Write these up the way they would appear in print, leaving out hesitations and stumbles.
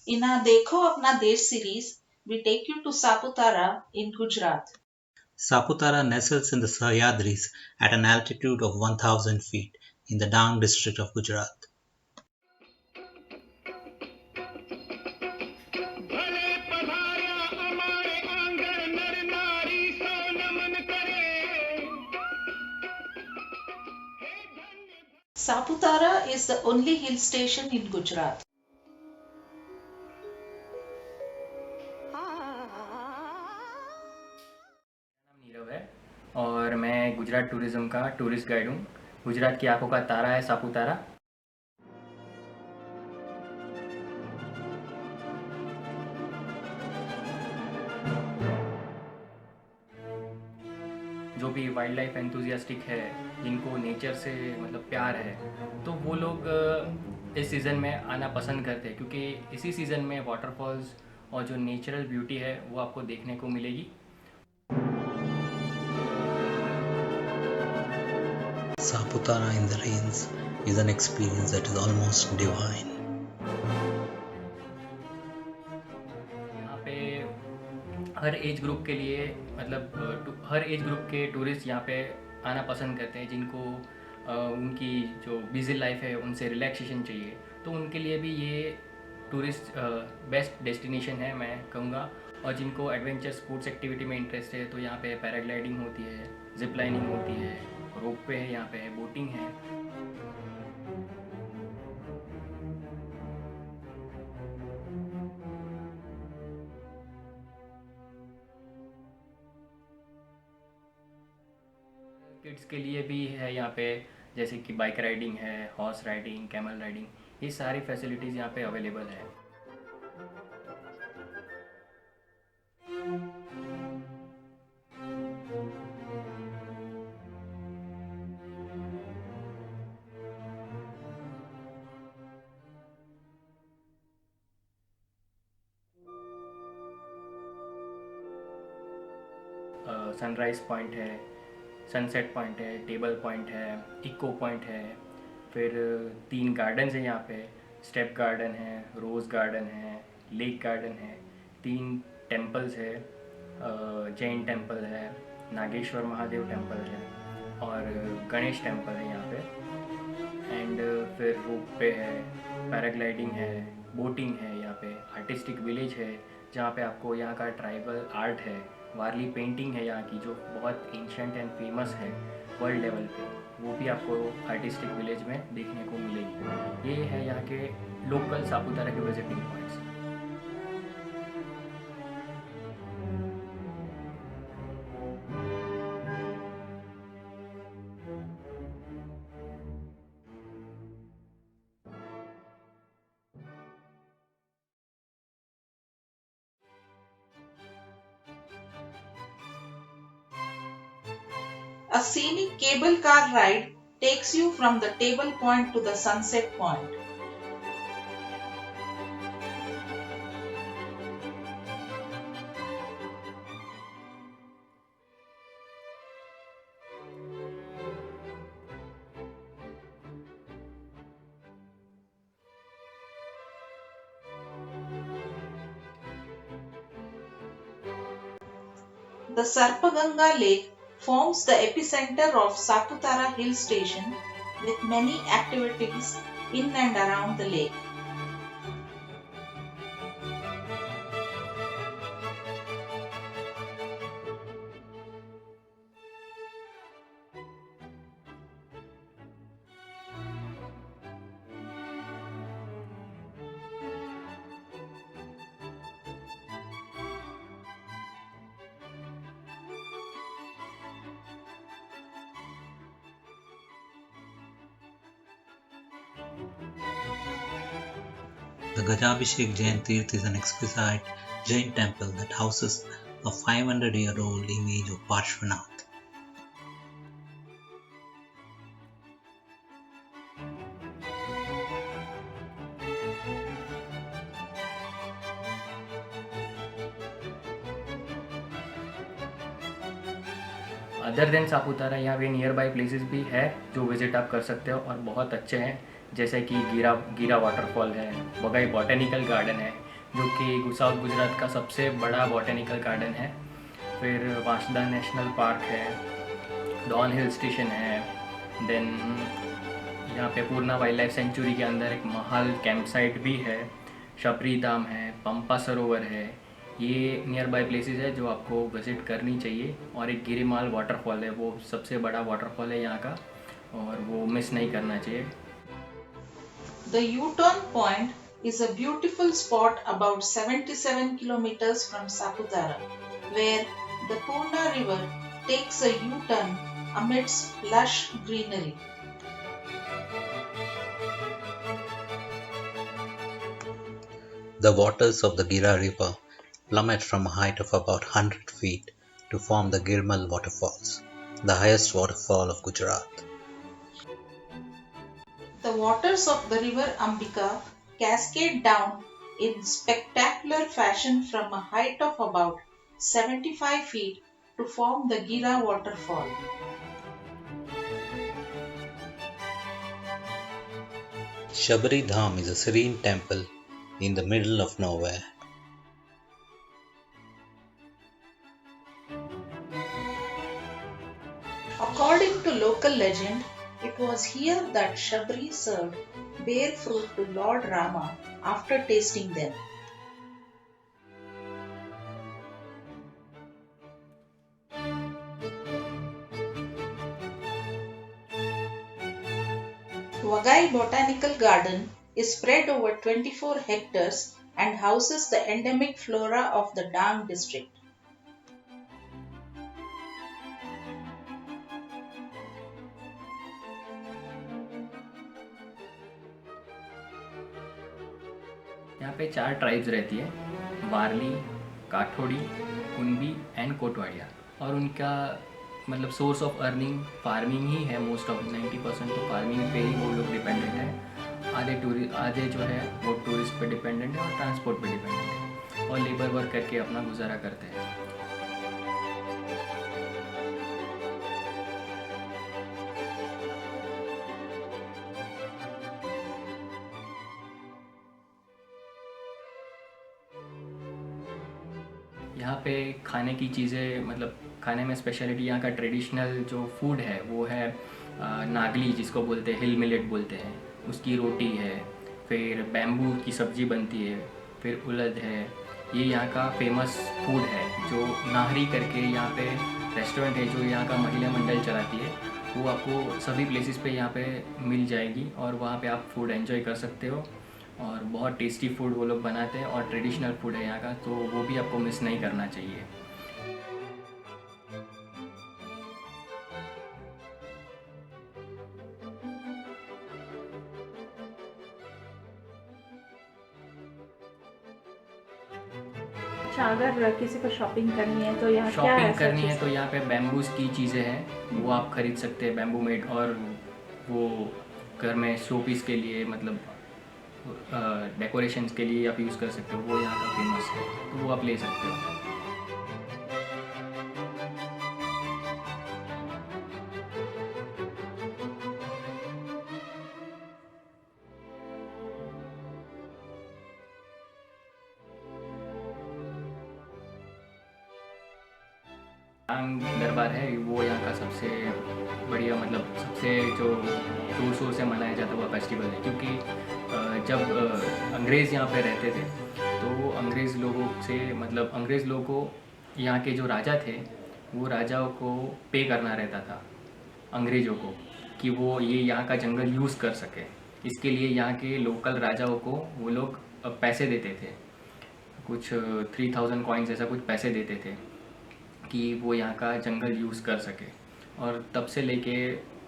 In our Dekho Apna Desh series, we take you to Saputara in Gujarat. Saputara nestles in the Sahyadris at an altitude of 1000 feet in the Dang district of Gujarat. Saputara is the only hill station in Gujarat. नाम नीरव है और मैं Gujarat tourism का tourist guide हूँ। गुजरात की आंखों का तारा है सापुतारा। जो भी वाइल्ड लाइफ एंथुजियास्टिक है, जिनको नेचर से मतलब प्यार है, तो वो लोग इस सीज़न में आना पसंद करते हैं, क्योंकि इसी सीज़न में वाटरफॉल्स और जो नेचुरल ब्यूटी है वो आपको देखने को मिलेगी। Saputara in the rains is an experience that is almost divine. यहाँ पे हर एज ग्रुप के लिए मतलब हर एज ग्रुप के टूरिस्ट यहाँ पे आना पसंद करते हैं, जिनको उनकी जो बिज़ी लाइफ है उनसे रिलैक्सेशन चाहिए, तो उनके लिए भी ये टूरिस्ट बेस्ट डेस्टिनेशन है मैं कहूँगा। और जिनको एडवेंचर स्पोर्ट्स एक्टिविटी में इंटरेस्ट है, तो यहाँ पे पैराग्लाइडिंग होती है, जिप लाइनिंग होती है, रोप वे है, यहाँ पे बोटिंग है। किड्स के लिए भी है यहाँ पे, जैसे कि बाइक राइडिंग है, हॉर्स राइडिंग, कैमल राइडिंग, ये सारी फैसिलिटीज़ यहाँ पे अवेलेबल है। सनराइज़ पॉइंट है, सनसेट पॉइंट है, टेबल पॉइंट है, इको पॉइंट है, फिर 3 गार्डन्स हैं यहाँ पे। स्टेप गार्डन है, रोज़ गार्डन है, लेक गार्डन है, 3 टेम्पल्स है, जैन टेम्पल है, नागेश्वर महादेव टेम्पल है और गणेश टेम्पल है यहाँ पे। एंड फिर रोप पे है, पैराग्लाइडिंग है, बोटिंग है, यहाँ पे आर्टिस्टिक विलेज है, जहाँ पे आपको यहाँ का ट्राइबल आर्ट है, वारली पेंटिंग है यहाँ की, जो बहुत एंशंट एंड फेमस है वर्ल्ड लेवल पे, वो भी आपको आर्टिस्टिक विलेज में देखने को मिलेगी। ये है यहाँ के लोकल सापुतारा के visiting points. A scenic cable car ride takes you from the table point to the sunset point. The Sarpaganga Lake forms the epicenter of Saputara Hill Station with many activities in and around the lake. The Gajabhishek Jain Tirth is an exquisite Jain temple that houses a 500-year-old image of Parshvanath. Other than Saputara यहाँ पे near by places भी है जो visit आप कर सकते हो और बहुत अच्छे हैं, जैसे कि गीरा वाटरफॉल है, बगई बॉटेनिकल गार्डन है, जो कि साउथ गुजरात का सबसे बड़ा बॉटेनिकल गार्डन है। फिर वांसदा नेशनल पार्क है, डॉन हिल स्टेशन है, देन यहाँ पे पूर्णा वाइल्ड लाइफ सेंचुरी के अंदर एक महाल कैंप साइट भी है, शबरी धाम है, पंपा सरोवर है। ये नियर बाय प्लेसेस है जो आपको विज़िट करनी चाहिए। और एक गिरिमाल वाटरफॉल है, वो सबसे बड़ा वाटरफॉल है यहाँ का, और वो मिस नहीं करना चाहिए। The U-turn point is a beautiful spot about 77 kilometers from Saputara, where the Purna River takes a U-turn amidst lush greenery. The waters of the Gira River plummet from a height of about 100 feet to form the Girmal Waterfalls, the highest waterfall of Gujarat. The waters of the river Ambika cascade down in spectacular fashion from a height of about 75 feet to form the Gira waterfall. Shabari Dham is a serene temple in the middle of nowhere. According to local legend, it was here that Shabri served bare fruit to Lord Rama after tasting them. Wagai Botanical Garden is spread over 24 hectares and houses the endemic flora of the Dang district. यहाँ पे 4 tribes रहती है, वारली, काठोड़ी, कुनबी and कोटवाड़िया। और उनका मतलब source of earning farming ही है। Most of 90% तो farming पे ही वो लोग डिपेंडेंट है। आधे जो है वो टूरिस्ट पे डिपेंडेंट है और ट्रांसपोर्ट पे डिपेंडेंट है, और लेबर वर्क करके अपना गुजारा करते हैं। यहाँ पे खाने की चीज़ें मतलब खाने में स्पेशलिटी यहाँ का ट्रेडिशनल जो फूड है वो है नागली, जिसको बोलते हैं हिल मिलेट बोलते हैं, उसकी रोटी है। फिर बैम्बू की सब्ज़ी बनती है, फिर उड़द है। ये यहाँ का फेमस फूड है। जो नाहरी करके यहाँ पे रेस्टोरेंट है जो यहाँ का महिला मंडल चलाती है, वो आपको सभी प्लेसेस पे यहाँ पे मिल जाएगी, और वहाँ पे आप फूड एंजॉय कर सकते हो। और बहुत टेस्टी फूड वो लोग बनाते हैं, और ट्रेडिशनल फूड है यहाँ का, तो वो भी आपको मिस नहीं करना चाहिए। अच्छा, अगर किसी को शॉपिंग करनी है तो यहाँ क्या शॉपिंग ऐसा करनी है चीज़? तो यहाँ पे बैम्बूज की चीज़ें हैं, वो आप खरीद सकते हैं, बैम्बू मेड। और वो घर में शो पीस के लिए मतलब डेकोरेशंस के लिए आप यूज़ कर सकते हो, वो यहाँ का फेमस है, तो वो आप ले सकते हो। डांग दरबार है वो यहाँ का सबसे बढ़िया मतलब सबसे जो जोर शोर से मनाया जाता हुआ फेस्टिवल है। क्योंकि जब अंग्रेज़ यहाँ पे रहते थे तो अंग्रेज़ लोगों से मतलब अंग्रेज़ लोगों को यहाँ के जो राजा थे वो राजाओं को पे करना रहता था अंग्रेज़ों को, कि वो ये यहाँ का जंगल यूज़ कर सके। इसके लिए यहाँ के लोकल राजाओं को वो लोग पैसे देते थे, कुछ 3000 कॉइन्स ऐसा कुछ पैसे देते थे कि वो यहाँ का जंगल यूज़ कर सके। और तब से लेके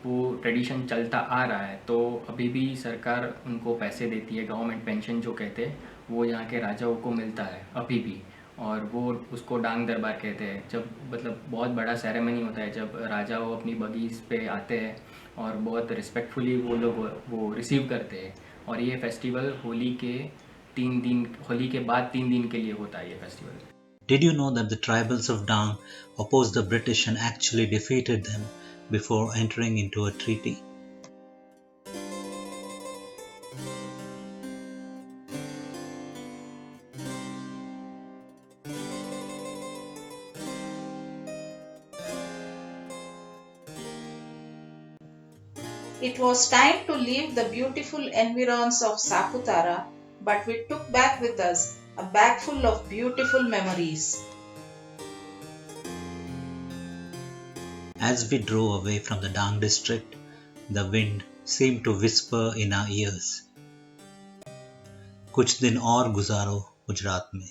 वो ट्रेडिशन चलता आ रहा है, तो अभी भी सरकार उनको पैसे देती है। गवर्नमेंट पेंशन जो कहते हैं वो यहाँ के राजाओं को मिलता है अभी भी, और वो उसको डांग दरबार कहते हैं। जब मतलब बहुत बड़ा सेरेमनी होता है, जब राजाओं अपनी बगीच पे आते हैं और बहुत रिस्पेक्टफुली वो लोग वो रिसीव करते हैं। और ये फेस्टिवल होली के बाद 3 दिन के लिए होता है ये festival. Did you know that the tribals of Dang opposed the British and actually defeated them before entering into a treaty? It was time to leave the beautiful environs of Saputara, but we took back with us a bag full of beautiful memories. As we drove away from the Dang district, the wind seemed to whisper in our ears, कुछ दिन और गुजारो गुजरात में.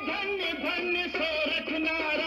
धन्य धन्य सोरठ नारायण